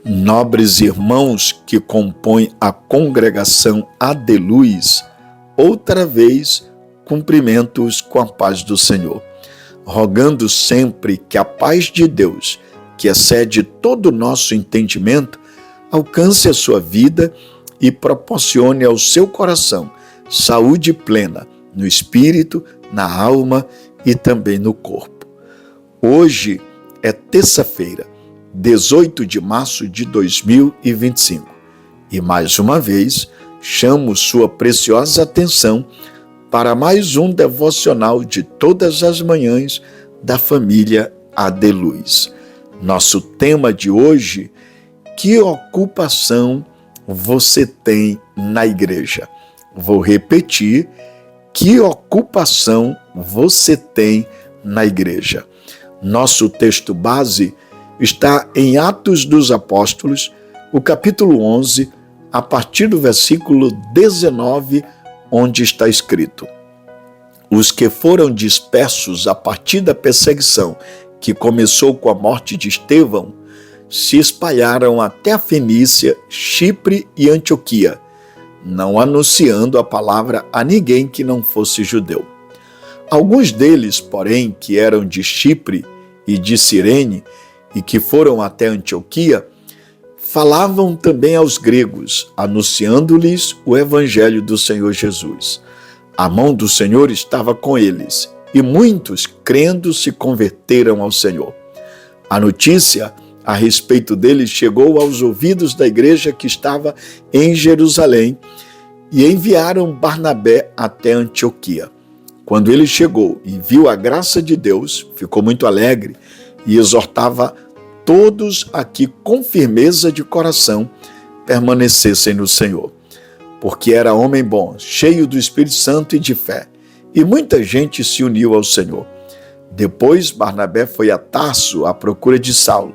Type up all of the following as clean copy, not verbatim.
Nobres irmãos que compõem a congregação Adeluz, outra vez cumprimento-os com a paz do Senhor, rogando sempre que a paz de Deus, que excede todo o nosso entendimento, alcance a sua vida e proporcione ao seu coração saúde plena no espírito, na alma e também no corpo. Hoje é terça-feira, 18 de março de 2025. E mais uma vez, chamo sua preciosa atenção para mais um devocional de todas as manhãs da família Adeluz. Nosso tema de hoje: que ocupação você tem na igreja? Vou repetir: que ocupação você tem na igreja? Nosso texto base está em Atos dos Apóstolos, o capítulo 11, a partir do versículo 19, onde está escrito: os que foram dispersos a partir da perseguição que começou com a morte de Estevão, se espalharam até a Fenícia, Chipre e Antioquia, não anunciando a palavra a ninguém que não fosse judeu. Alguns deles, porém, que eram de Chipre e de Cirene, e que foram até Antioquia, falavam também aos gregos, anunciando-lhes o evangelho do Senhor Jesus. A mão do Senhor estava com eles, e muitos, crendo, se converteram ao Senhor. A notícia a respeito deles chegou aos ouvidos da igreja que estava em Jerusalém, e enviaram Barnabé até Antioquia. Quando ele chegou e viu a graça de Deus, ficou muito alegre e exortava todos a que, com firmeza de coração, permanecessem no Senhor. Porque era homem bom, cheio do Espírito Santo e de fé, e muita gente se uniu ao Senhor. Depois, Barnabé foi a Tarso à procura de Saulo,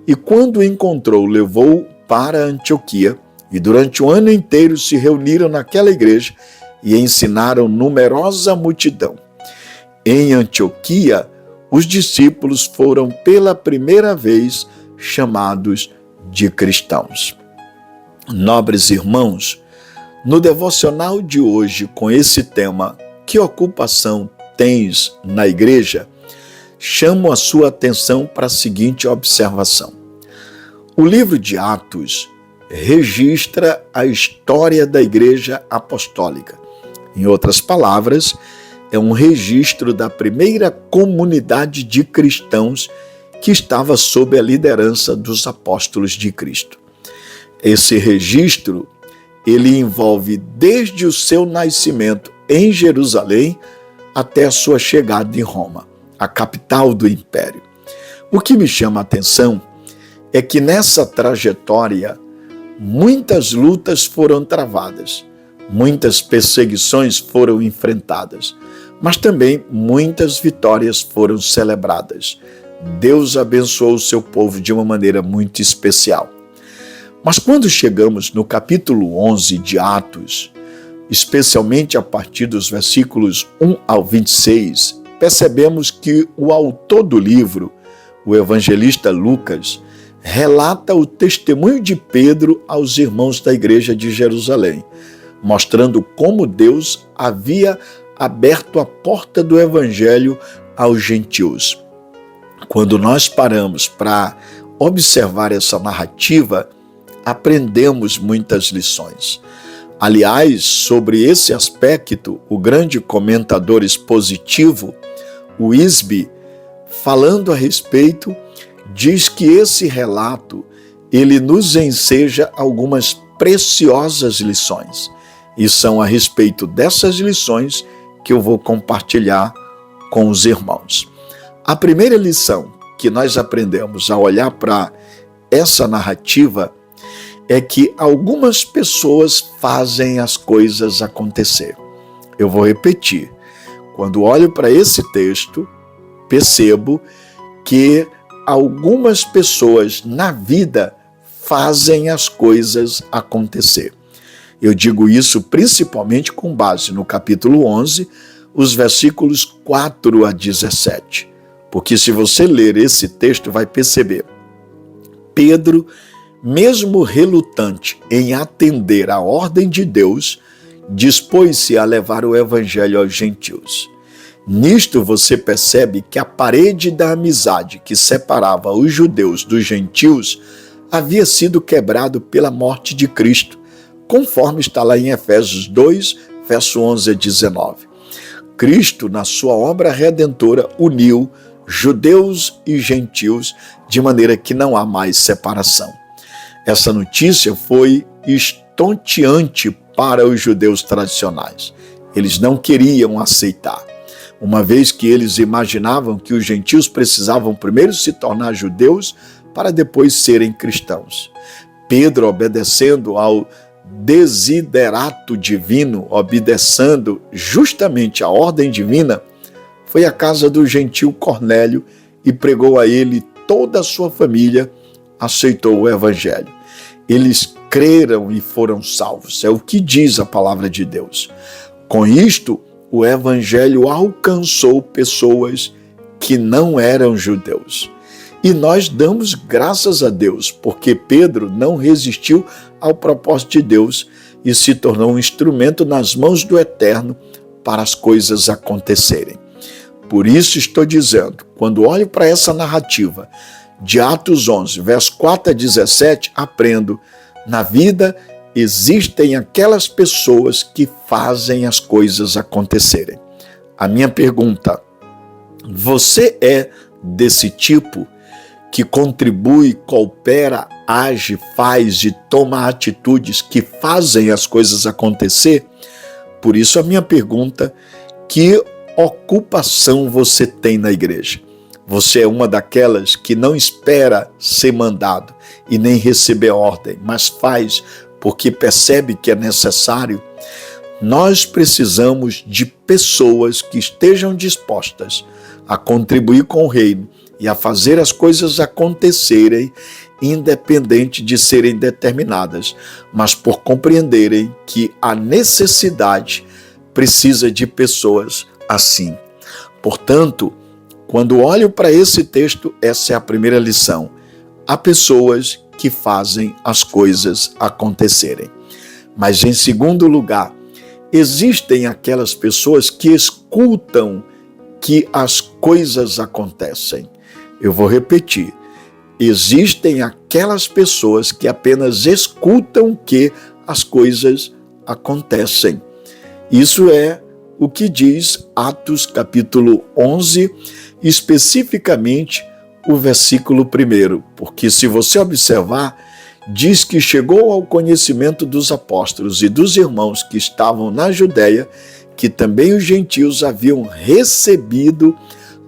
e quando o encontrou, levou-o para Antioquia, e durante o ano inteiro se reuniram naquela igreja e ensinaram numerosa multidão. Em Antioquia, os discípulos foram pela primeira vez chamados de cristãos. Nobres irmãos, no devocional de hoje, com esse tema, que ocupação tens na igreja? Chamo a sua atenção para a seguinte observação. O livro de Atos registra a história da Igreja Apostólica. Em outras palavras, é um registro da primeira comunidade de cristãos que estava sob a liderança dos apóstolos de Cristo. Esse registro, ele envolve desde o seu nascimento em Jerusalém até a sua chegada em Roma, a capital do império. O que me chama a atenção é que nessa trajetória muitas lutas foram travadas, muitas perseguições foram enfrentadas, mas também muitas vitórias foram celebradas. Deus abençoou o seu povo de uma maneira muito especial. Mas quando chegamos no capítulo 11 de Atos, especialmente a partir dos versículos 1 ao 26, percebemos que o autor do livro, o evangelista Lucas, relata o testemunho de Pedro aos irmãos da igreja de Jerusalém, mostrando como Deus havia aberto a porta do evangelho aos gentios. Quando nós paramos para observar essa narrativa, aprendemos muitas lições. Aliás, sobre esse aspecto, o grande comentador expositivo, o Wisby, falando a respeito, diz que esse relato, ele nos enseja algumas preciosas lições. E são a respeito dessas lições que eu vou compartilhar com os irmãos. A primeira lição que nós aprendemos ao olhar para essa narrativa é que algumas pessoas fazem as coisas acontecer. Eu vou repetir. Quando olho para esse texto, percebo que algumas pessoas na vida fazem as coisas acontecer. Eu digo isso principalmente com base no capítulo 11, os versículos 4 a 17. Porque se você ler esse texto, vai perceber. Pedro mesmo relutante em atender à ordem de Deus, dispôs-se a levar o evangelho aos gentios. Nisto você percebe que a parede da amizade que separava os judeus dos gentios havia sido quebrado pela morte de Cristo, conforme está lá em Efésios 2, verso 11 a 19. Cristo, na sua obra redentora, uniu judeus e gentios de maneira que não há mais separação. Essa notícia foi estonteante para os judeus tradicionais. Eles não queriam aceitar, uma vez que eles imaginavam que os gentios precisavam primeiro se tornar judeus para depois serem cristãos. Pedro, obedecendo ao desiderato divino, obedecendo justamente a ordem divina, foi à casa do gentil Cornélio e pregou a ele. Toda a sua família aceitou o evangelho. Eles creram e foram salvos. É o que diz a palavra de Deus. Com isto, o evangelho alcançou pessoas que não eram judeus. E nós damos graças a Deus, porque Pedro não resistiu ao propósito de Deus e se tornou um instrumento nas mãos do Eterno para as coisas acontecerem. Por isso estou dizendo, quando olho para essa narrativa de Atos 11, verso 4 a 17, aprendo, na vida existem aquelas pessoas que fazem as coisas acontecerem. A minha pergunta, você é desse tipo que contribui, coopera, age, faz e toma atitudes que fazem as coisas acontecer? Por isso a minha pergunta, que ocupação você tem na igreja? Você é uma daquelas que não espera ser mandado e nem receber ordem, mas faz porque percebe que é necessário? Nós precisamos de pessoas que estejam dispostas a contribuir com o reino e a fazer as coisas acontecerem, independente de serem determinadas, mas por compreenderem que a necessidade precisa de pessoas assim. Portanto, quando olho para esse texto, essa é a primeira lição. Há pessoas que fazem as coisas acontecerem. Mas, em segundo lugar, existem aquelas pessoas que escutam que as coisas acontecem. Eu vou repetir. Existem aquelas pessoas que apenas escutam que as coisas acontecem. Isso é o que diz Atos capítulo 11, especificamente o versículo 1, porque se você observar, diz que chegou ao conhecimento dos apóstolos e dos irmãos que estavam na Judéia, que também os gentios haviam recebido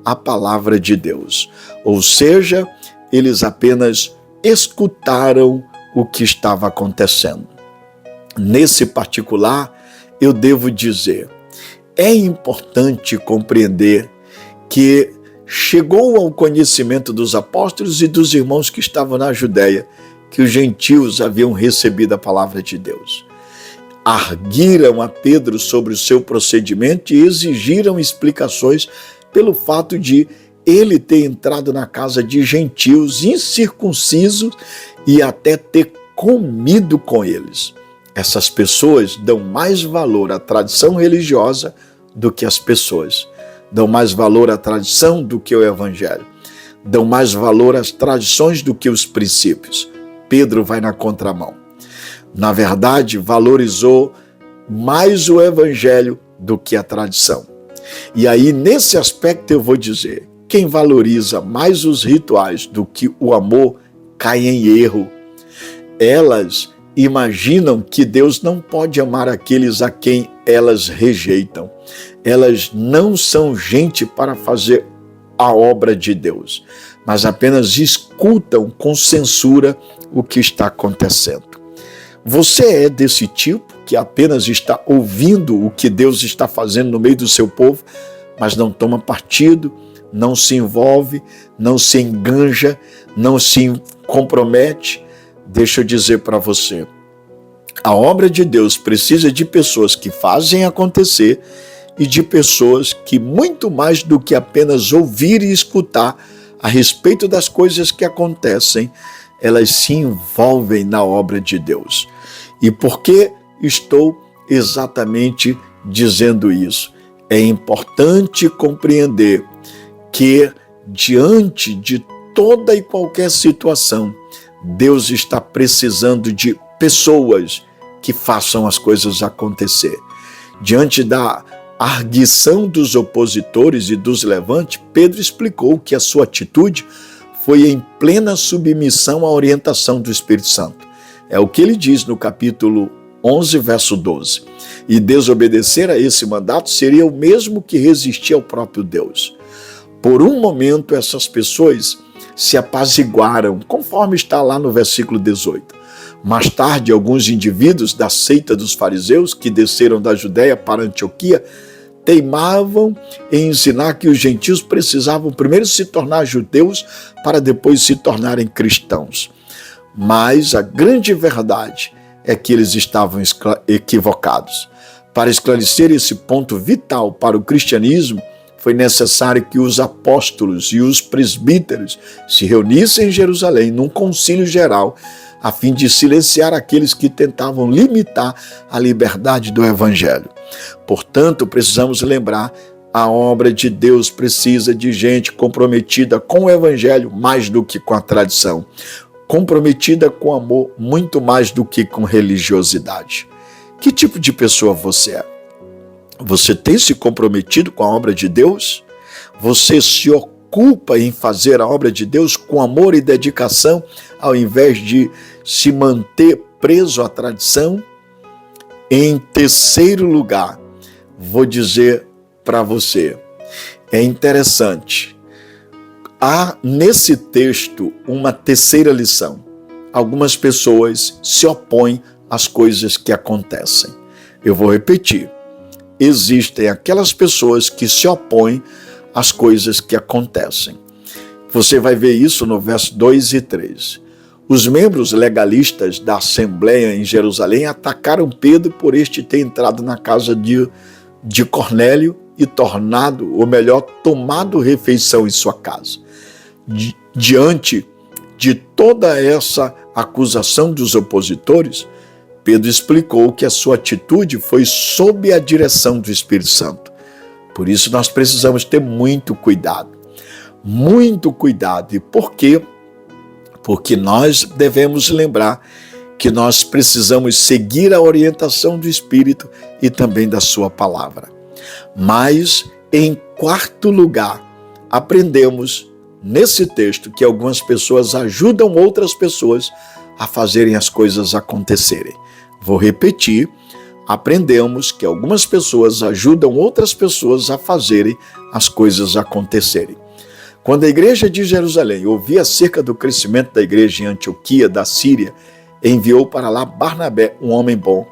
a palavra de Deus. Ou seja, eles apenas escutaram o que estava acontecendo. Nesse particular, eu devo dizer, é importante compreender que chegou ao conhecimento dos apóstolos e dos irmãos que estavam na Judéia que os gentios haviam recebido a palavra de Deus. Arguiram a Pedro sobre o seu procedimento e exigiram explicações pelo fato de ele ter entrado na casa de gentios incircuncisos e até ter comido com eles. Essas pessoas dão mais valor à tradição religiosa do que as pessoas. Dão mais valor à tradição do que o evangelho. Dão mais valor às tradições do que os princípios. Pedro vai na contramão. Na verdade, valorizou mais o evangelho do que a tradição. E aí, nesse aspecto, eu vou dizer, quem valoriza mais os rituais do que o amor cai em erro. Elas imaginam que Deus não pode amar aqueles a quem elas rejeitam. Elas não são gente para fazer a obra de Deus, mas apenas escutam com censura o que está acontecendo. Você é desse tipo que apenas está ouvindo o que Deus está fazendo no meio do seu povo, mas não toma partido, não se envolve, não se enganja, não se compromete? Deixa eu dizer para você, a obra de Deus precisa de pessoas que fazem acontecer e de pessoas que, muito mais do que apenas ouvir e escutar a respeito das coisas que acontecem, elas se envolvem na obra de Deus. E por que estou exatamente dizendo isso? É importante compreender que, diante de toda e qualquer situação, Deus está precisando de pessoas que façam as coisas acontecer. Diante da arguição dos opositores e dos levantes, Pedro explicou que a sua atitude foi em plena submissão à orientação do Espírito Santo. É o que ele diz no capítulo 11, verso 12. E desobedecer a esse mandato seria o mesmo que resistir ao próprio Deus. Por um momento, essas pessoas se apaziguaram, conforme está lá no versículo 18. Mais tarde, alguns indivíduos da seita dos fariseus que desceram da Judéia para Antioquia teimavam em ensinar que os gentios precisavam primeiro se tornar judeus para depois se tornarem cristãos. Mas a grande verdade é que eles estavam equivocados. Para esclarecer esse ponto vital para o cristianismo, foi necessário que os apóstolos e os presbíteros se reunissem em Jerusalém num concílio geral, a fim de silenciar aqueles que tentavam limitar a liberdade do Evangelho. Portanto, precisamos lembrar, a obra de Deus precisa de gente comprometida com o Evangelho mais do que com a tradição, comprometida com amor muito mais do que com religiosidade. Que tipo de pessoa você é? Você tem se comprometido com a obra de Deus? Você se ocupa em fazer a obra de Deus com amor e dedicação, ao invés de se manter preso à tradição? Em terceiro lugar, vou dizer para você, é interessante. Há nesse texto uma terceira lição. Algumas pessoas se opõem às coisas que acontecem. Eu vou repetir. Existem aquelas pessoas que se opõem às coisas que acontecem. Você vai ver isso no verso 2 e 3. Os membros legalistas da Assembleia em Jerusalém atacaram Pedro por este ter entrado na casa de Cornélio e tomado refeição em sua casa. Diante de toda essa acusação dos opositores, Pedro explicou que a sua atitude foi sob a direção do Espírito Santo. Por isso nós precisamos ter muito cuidado. Muito cuidado. E por quê? Porque nós devemos lembrar que nós precisamos seguir a orientação do Espírito e também da sua palavra. Mas, em quarto lugar, aprendemos nesse texto que algumas pessoas ajudam outras pessoas a fazerem as coisas acontecerem. Vou repetir, aprendemos que algumas pessoas ajudam outras pessoas a fazerem as coisas acontecerem. Quando a igreja de Jerusalém ouvia acerca do crescimento da igreja em Antioquia, da Síria, enviou para lá Barnabé, um homem bom,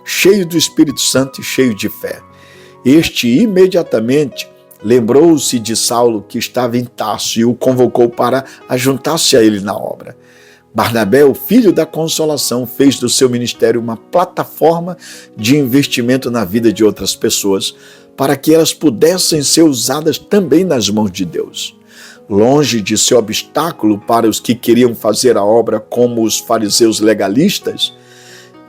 cheio do Espírito Santo e cheio de fé. Este imediatamente lembrou-se de Saulo, que estava em Tarso, e o convocou para ajuntar-se a ele na obra. Barnabé, o filho da consolação, fez do seu ministério uma plataforma de investimento na vida de outras pessoas, para que elas pudessem ser usadas também nas mãos de Deus. Longe de ser obstáculo para os que queriam fazer a obra como os fariseus legalistas,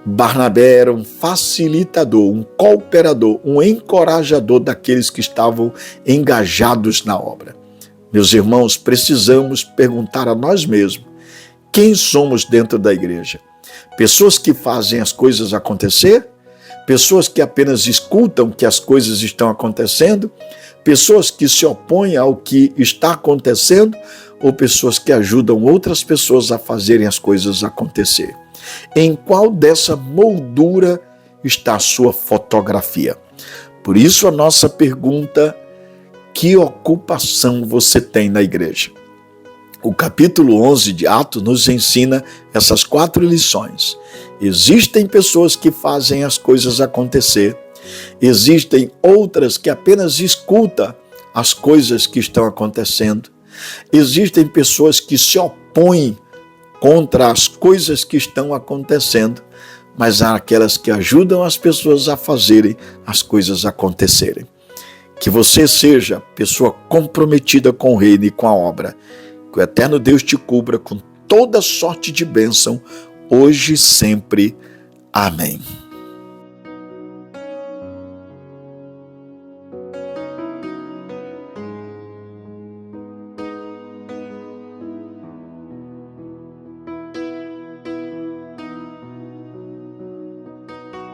Barnabé era um facilitador, um cooperador, um encorajador daqueles que estavam engajados na obra. Meus irmãos, precisamos perguntar a nós mesmos, quem somos dentro da igreja? Pessoas que fazem as coisas acontecer? Pessoas que apenas escutam que as coisas estão acontecendo? Pessoas que se opõem ao que está acontecendo? Ou pessoas que ajudam outras pessoas a fazerem as coisas acontecer? Em qual dessa moldura está a sua fotografia? Por isso a nossa pergunta, que ocupação você tem na igreja? O capítulo 11 de Atos nos ensina essas 4 lições. Existem pessoas que fazem as coisas acontecer. Existem outras que apenas escutam as coisas que estão acontecendo. Existem pessoas que se opõem contra as coisas que estão acontecendo, mas há aquelas que ajudam as pessoas a fazerem as coisas acontecerem. Que você seja pessoa comprometida com o reino e com a obra. Que o eterno Deus te cubra com toda sorte de bênção, hoje e sempre. Amém.